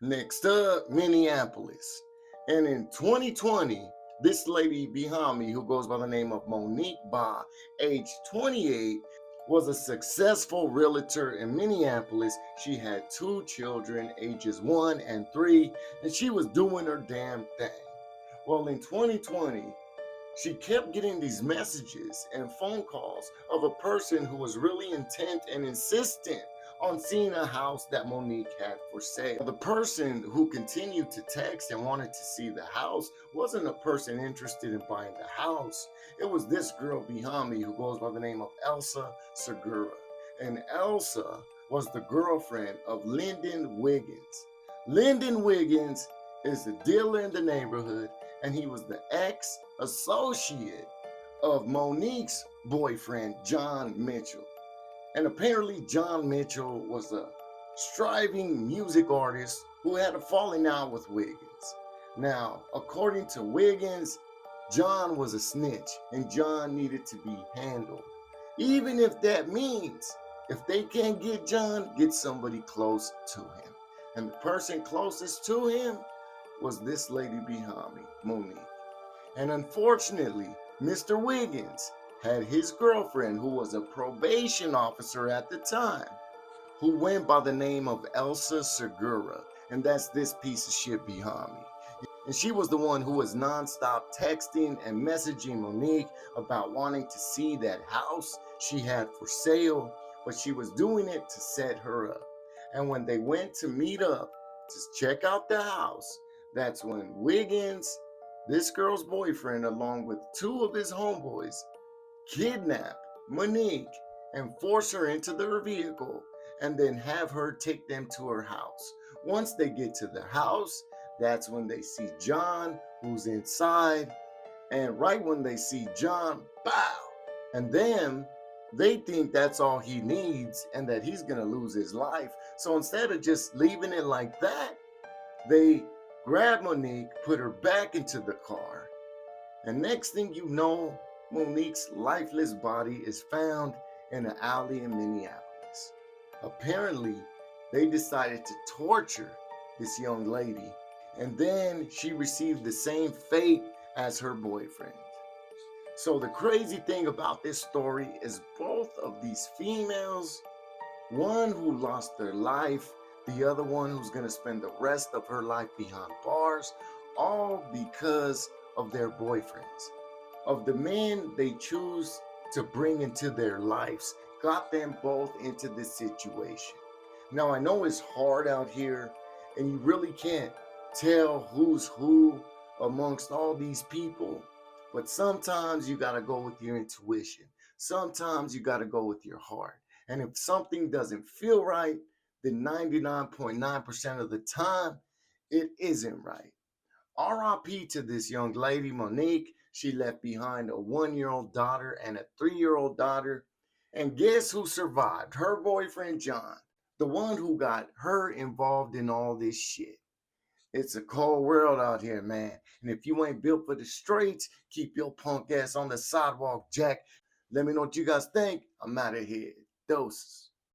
Next up, Minneapolis. And in 2020, this lady behind me, who goes by the name of Monique Ba, age 28, was a successful realtor in Minneapolis. She had two children, ages 1 and 3, and she was doing her damn thing. Well, in 2020, she kept getting these messages and phone calls of a person who was really intent and insistent on seeing a house that Monique had for sale. The person who continued to text and wanted to see the house wasn't a person interested in buying the house. It was this girl behind me who goes by the name of Elsa Segura. And Elsa was the girlfriend of Lyndon Wiggins. Lyndon Wiggins is the dealer in the neighborhood, and he was the ex associate of Monique's boyfriend, John Mitchell. And apparently, John Mitchell was a striving music artist who had a falling out with Wiggins. Now, according to Wiggins, John was a snitch and John needed to be handled. Even if that means if they can't get John, get somebody close to him. And the person closest to him was this lady behind me, Monique. And unfortunately, Mr. Wiggins had his girlfriend, who was a probation officer at the time, who went by the name of Elsa Segura. And that's this piece of shit behind me. And she was the one who was nonstop texting and messaging Monique about wanting to see that house she had for sale, but she was doing it to set her up. And when they went to meet up to check out the house, that's when Wiggins, this girl's boyfriend, along with two of his homeboys, kidnap Monique and force her into their vehicle and then have her take them to her house. Once they get to the house, that's when they see John, who's inside. And right when they see John, bow! And then they think that's all he needs and that he's going to lose his life. So instead of just leaving it like that, they grab Monique, put her back into the car. And next thing you know, Monique's lifeless body is found in an alley in Minneapolis. Apparently, they decided to torture this young lady, and then she received the same fate as her boyfriend. So the crazy thing about this story is both of these females, one who lost their life, the other one who's going to spend the rest of her life behind bars, all because of their boyfriends, of the men they choose to bring into their lives, got them both into this situation. Now, I know it's hard out here, and you really can't tell who's who amongst all these people, but sometimes you got to go with your intuition. Sometimes you got to go with your heart. And if something doesn't feel right, then 99.9% of the time, it isn't right. RIP to this young lady, Monique. She left behind a 1-year-old daughter and a 3-year-old daughter. And guess who survived? Her boyfriend, John, the one who got her involved in all this shit. It's a cold world out here, man. And if you ain't built for the streets, keep your punk ass on the sidewalk, Jack. Let me know what you guys think. I'm out of here. Doses.